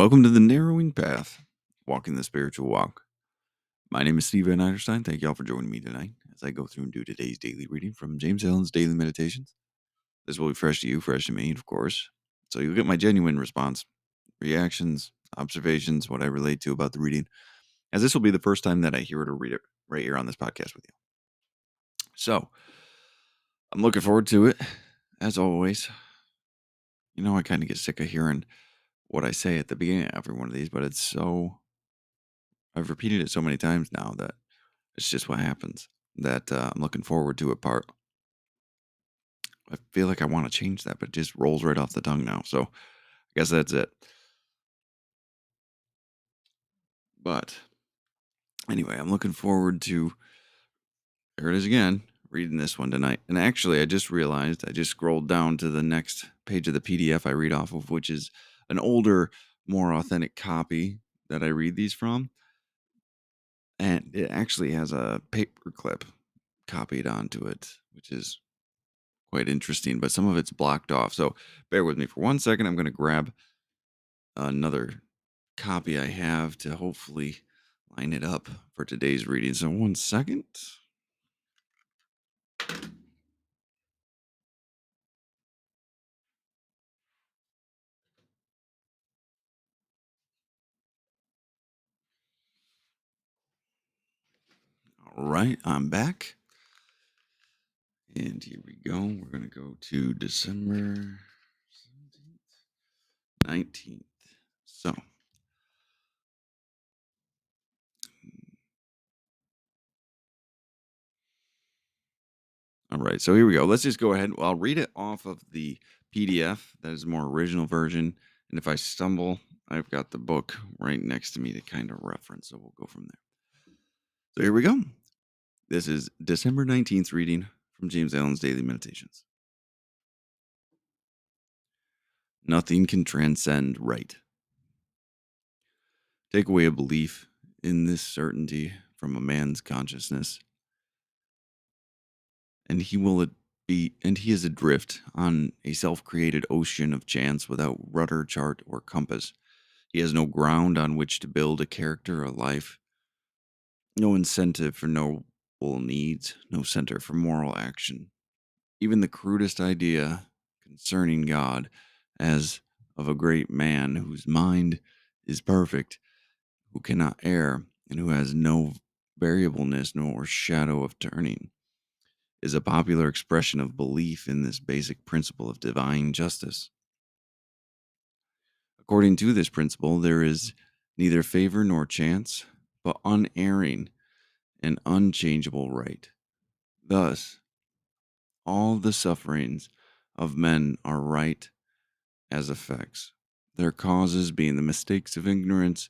welcome to the Narrowing Path, Walking the Spiritual Walk. My name is Steve Van Eiderstein. Thank you all for joining me tonight as I go through and do today's daily reading from James Allen's Daily Meditations. This will be fresh to you, fresh to me, of course. So you'll get my genuine response, reactions, observations, what I relate to about the reading, as this will be the first time that I hear it or read it right here on this podcast with you. So I'm looking forward to it, as always. I kind of get sick of hearing what I say at the beginning of every one of these, but I've repeated it so many times now that it's just what happens. That I'm looking forward to it part. I feel like I want to change that, but it just rolls right off the tongue now. So I guess that's it. But anyway, I'm looking forward to, there it is again, reading this one tonight. And actually, I just realized, I just scrolled down to the next page of the PDF I read off of, which is an older, more authentic copy that I read these from. And it actually has a paperclip copied onto it, which is quite interesting, but some of it's blocked off. So bear with me for 1 second. I'm going to grab another copy I have to hopefully line it up for today's reading. So 1 second. All right, I'm back. And here we go. We're going to go to December 19th. So, all right, so here we go. Let's just go ahead. I'll read it off of the PDF. That is a more original version. And if I stumble, I've got the book right next to me to kind of reference. So we'll go from there. So here we go. This is December 19th reading from James Allen's Daily Meditations. Nothing can transcend right. Take away a belief in this certainty from a man's consciousness, and he is adrift on a self-created ocean of chance without rudder, chart, or compass. He has no ground on which to build a character or life, no incentive for noble needs, no center for moral action. Even the crudest idea concerning God as of a great man whose mind is perfect, who cannot err, and who has no variableness nor shadow of turning, is a popular expression of belief in this basic principle of divine justice. According to this principle, there is neither favor nor chance, but unerring and unchangeable right. Thus, all the sufferings of men are right as effects, their causes being the mistakes of ignorance,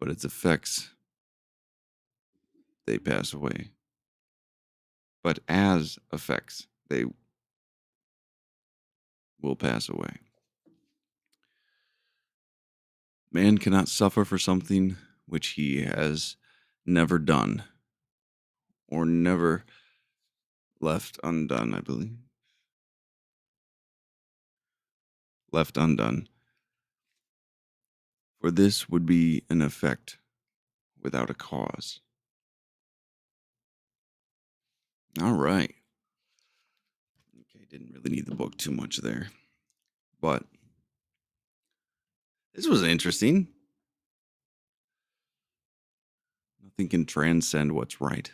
but its effects, they pass away. But as effects, they will pass away. Man cannot suffer for something which he has never done or never left undone, I believe. Left undone. For this would be an effect without a cause. All right. Okay, didn't really need the book too much there. But this was interesting. Nothing can transcend what's right.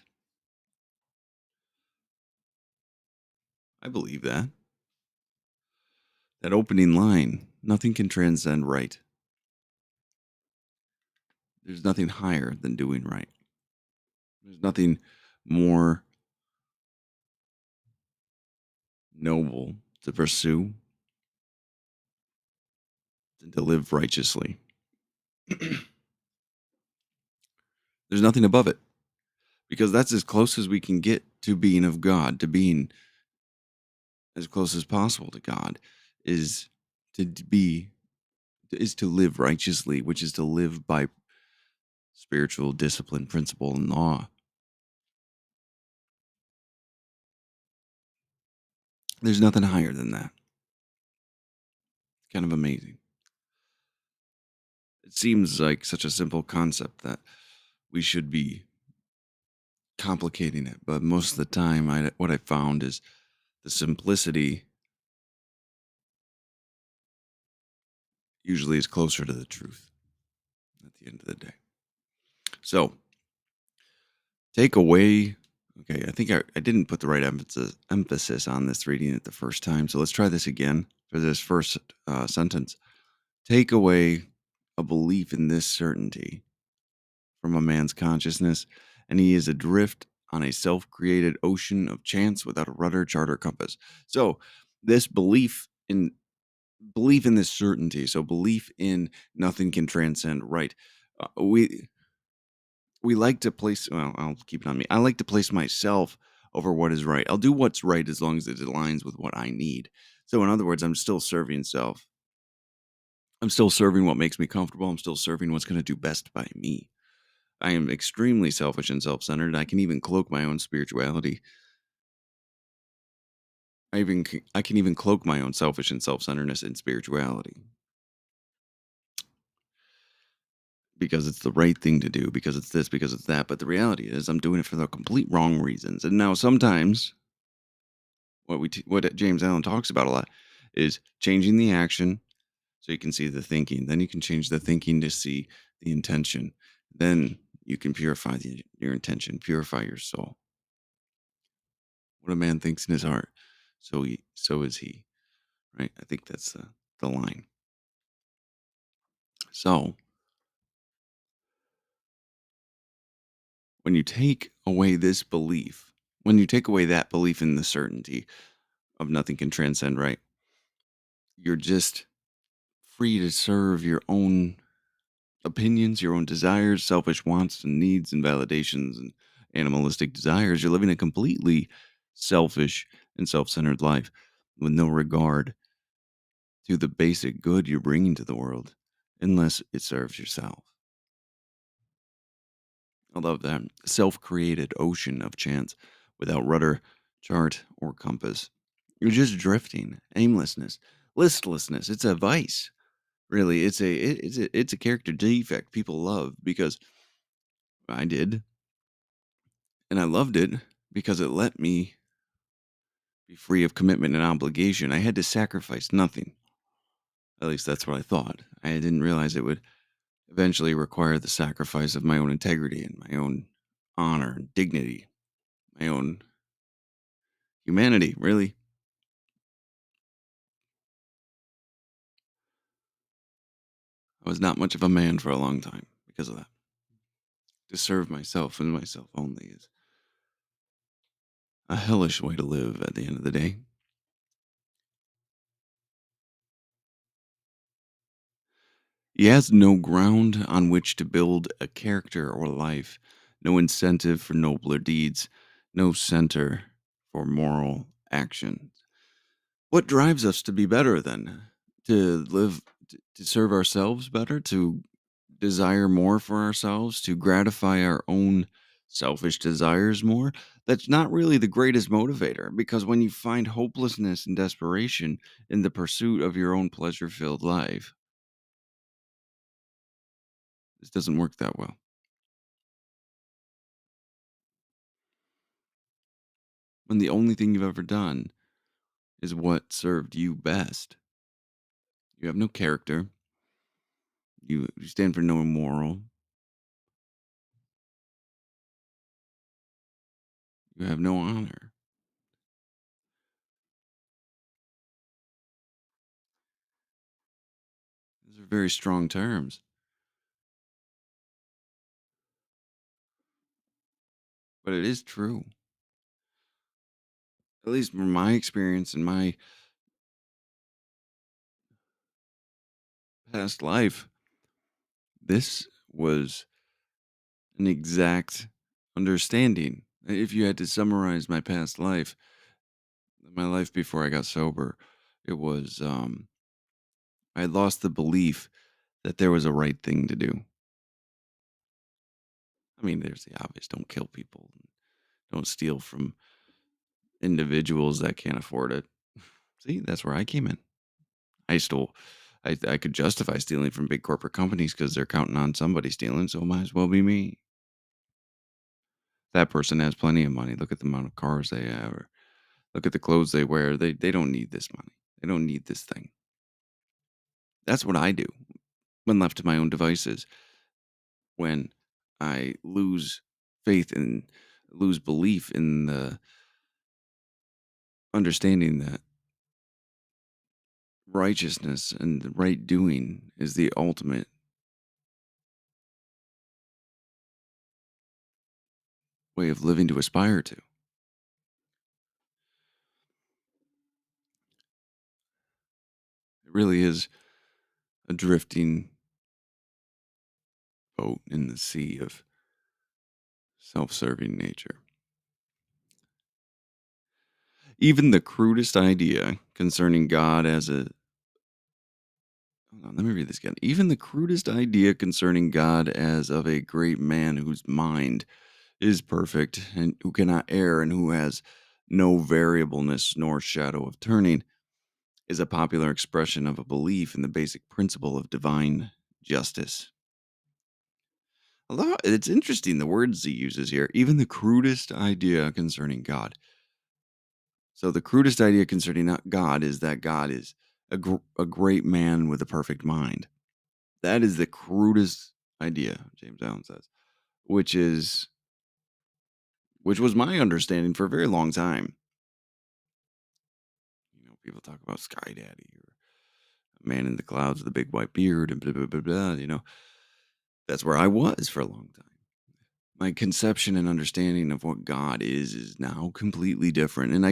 I believe that. That opening line, nothing can transcend right. There's nothing higher than doing right. There's nothing more noble to pursue than to live righteously. There's nothing above it, because that's as close as we can get to being of God, to being as close as possible to God, is to live righteously, which is to live by spiritual discipline, principle, and law. There's nothing higher than that. It's kind of amazing. It seems like such a simple concept that we should be complicating it, but most of the time, what I found is the simplicity usually is closer to the truth at the end of the day. So, take away. Okay, I think I didn't put the right emphasis on this reading it the first time. So let's try this again for this first sentence. Take away a belief in this certainty from a man's consciousness, and he is adrift on a self-created ocean of chance without a rudder, chart, or compass. So this belief in this certainty, so belief in nothing can transcend right. We like to place, well, I'll keep it on me. I like to place myself over what is right. I'll do what's right as long as it aligns with what I need. So in other words, I'm still serving self. I'm still serving what makes me comfortable. I'm still serving what's going to do best by me. I am extremely selfish and self-centered. I can even cloak my own spirituality. I can even cloak my own selfish and self-centeredness in spirituality because it's the right thing to do, because it's this, because it's that. But the reality is, I'm doing it for the complete wrong reasons. And now sometimes what James Allen talks about a lot is changing the action so you can see the thinking. Then you can change the thinking to see the intention. Then you can purify your intention, purify your soul. What a man thinks in his heart, so is he. Right? I think that's the line. So when you take away this belief, when you take away that belief in the certainty of nothing can transcend right, you're just free to serve your own opinions, your own desires, selfish wants and needs and validations and animalistic desires. You're living a completely selfish and self-centered life with no regard to the basic good you're bringing to the world unless it serves yourself. I love that. Self-created ocean of chance without rudder, chart, or compass. You're just drifting, aimlessness, listlessness. It's a vice. Really, it's a character defect people love because I did, and I loved it because it let me be free of commitment and obligation. I had to sacrifice nothing. At least that's what I thought. I didn't realize it would eventually require the sacrifice of my own integrity and my own honor and dignity, my own humanity, really. I was not much of a man for a long time because of that. To serve myself and myself only is a hellish way to live at the end of the day. He has no ground on which to build a character or life, no incentive for nobler deeds, no center for moral action. What drives us to be better then? To live, to serve ourselves better, to desire more for ourselves, to gratify our own selfish desires more? That's not really the greatest motivator because when you find hopelessness and desperation in the pursuit of your own pleasure filled life, this doesn't work that well. When the only thing you've ever done is what served you best. You have no character. You stand for no moral. You have no honor. Those are very strong terms, but it is true. At least from my experience in my past life, this was an exact understanding. If you had to summarize my life before I got sober, it was I lost the belief that there was a right thing to do. I mean, there's the obvious: don't kill people, don't steal from individuals that can't afford it. See, that's where I came in. I stole. I could justify stealing from big corporate companies because they're counting on somebody stealing, so it might as well be me. That person has plenty of money. Look at the amount of cars they have, or look at the clothes they wear. They don't need this money. They don't need this thing. That's what I do when left to my own devices. When I lose faith and lose belief in the understanding that righteousness and the right doing is the ultimate way of living to aspire to. It really is a drifting boat in the sea of self-serving nature. Even the crudest idea concerning God as a hold on, let me read this again. Even the crudest idea concerning God as of a great man whose mind is perfect and who cannot err and who has no variableness nor shadow of turning is a popular expression of a belief in the basic principle of divine justice. It's interesting the words he uses here. Even the crudest idea concerning God. So the crudest idea concerning God is that God is a great man with a perfect mind. That is the crudest idea, James Allen says, which is which was my understanding for a very long time. People talk about Sky Daddy or a man in the clouds with a big white beard and blah blah blah blah. That's where I was for a long time. My conception and understanding of what God is now completely different. And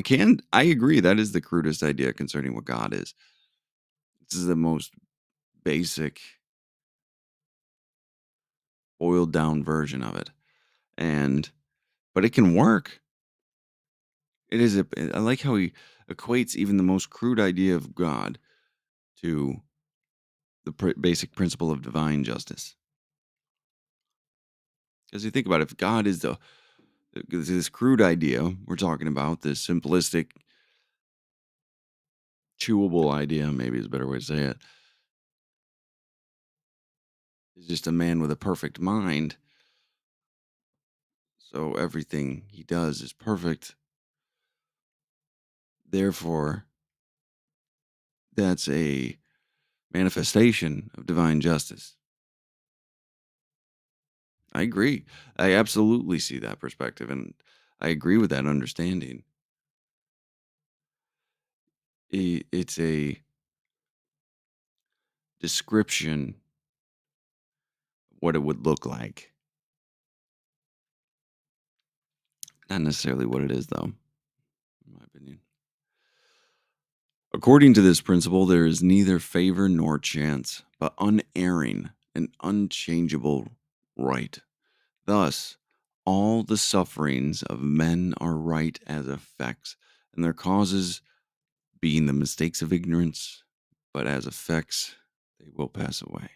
I agree that is the crudest idea concerning what God is. This is the most basic, boiled down version of it. But it can work. I like how he equates even the most crude idea of God to the basic principle of divine justice. Because you think about it, if God is this crude idea we're talking about, this simplistic, chewable idea, maybe is a better way to say it, is just a man with a perfect mind. So everything he does is perfect. Therefore, that's a manifestation of divine justice. I agree. I absolutely see that perspective, and I agree with that understanding. It's a description of what it would look like. Not necessarily what it is, though, in my opinion. According to this principle, there is neither favor nor chance, but unerring and unchangeable right. Thus, all the sufferings of men are right as effects, and their causes being the mistakes of ignorance, but as effects they will pass away.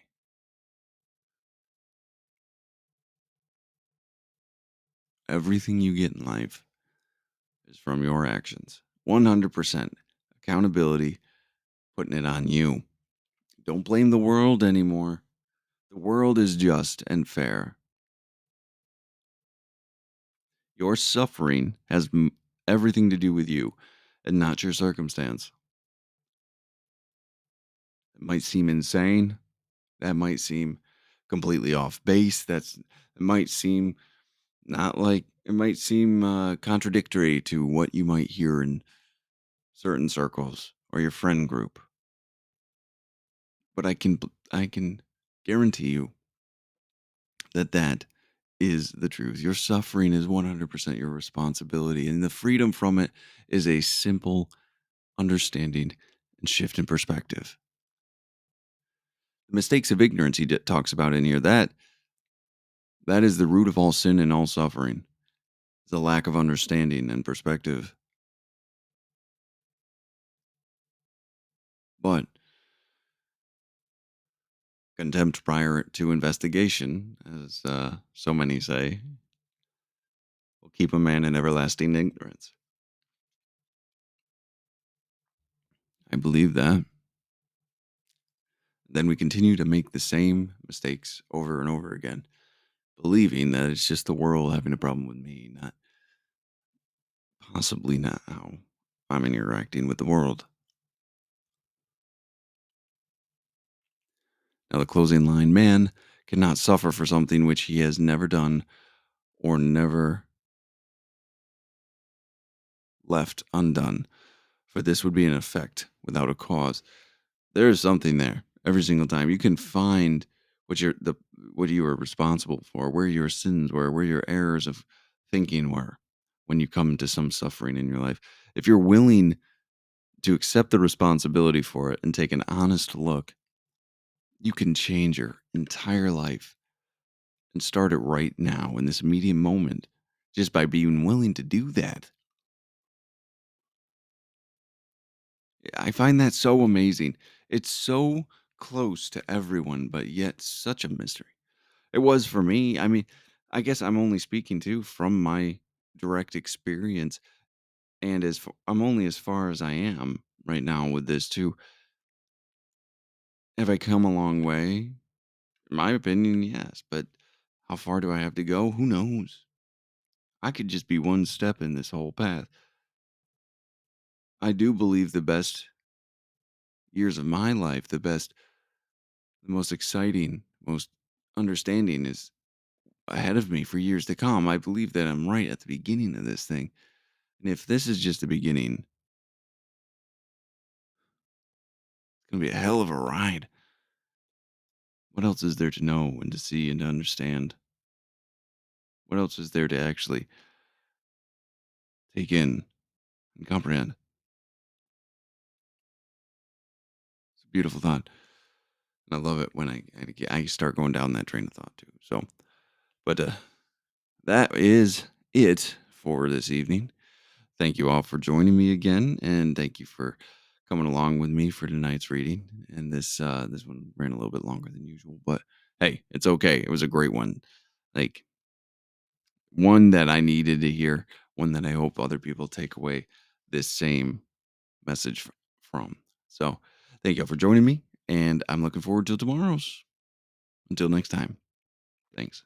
Everything you get in life is from your actions. 100% accountability, putting it on you. Don't blame the world anymore. The world is just and fair. Your suffering has everything to do with you and not your circumstance. It might seem insane. That might seem completely off base. It might seem not like it might seem contradictory to what you might hear in certain circles or your friend group. But I can guarantee you that is the truth. Your suffering is 100% your responsibility, and the freedom from it is a simple understanding and shift in perspective. The mistakes of ignorance he talks about in here, that is the root of all sin and all suffering. The lack of understanding and perspective. But contempt prior to investigation, as so many say, will keep a man in everlasting ignorance. I believe that. Then we continue to make the same mistakes over and over again, believing that it's just the world having a problem with me, not possibly not how I'm interacting with the world. Now, the closing line, man cannot suffer for something which he has never done or never left undone, for this would be an effect without a cause. There is something there every single time. You can find what you were responsible for, where your sins were, where your errors of thinking were when you come to some suffering in your life. If you're willing to accept the responsibility for it and take an honest look, you can change your entire life and start it right now in this immediate moment just by being willing to do that. I find that so amazing. It's so close to everyone, but yet such a mystery. It was for me. I mean, I guess I'm only speaking to from my direct experience, and I'm only as far as I am right now with this too. Have I come a long way? In my opinion, yes, but how far do I have to go? Who knows? I could just be one step in this whole path. I do believe the best years of my life, the most exciting, most understanding is ahead of me for years to come. I believe that I'm right at the beginning of this thing. And if this is just the beginning, it's going to be a hell of a ride. What else is there to know and to see and to understand? What else is there to actually take in and comprehend? It's a beautiful thought. And I love it when I start going down that train of thought too. So, but that is it for this evening. Thank you all for joining me again, and thank you for coming along with me for tonight's reading. And this one ran a little bit longer than usual, but hey, it's okay. It was a great one, like one that I needed to hear, one that I hope other people take away this same message from. So, thank you all for joining me, and I'm looking forward to tomorrow's. Until next time, thanks.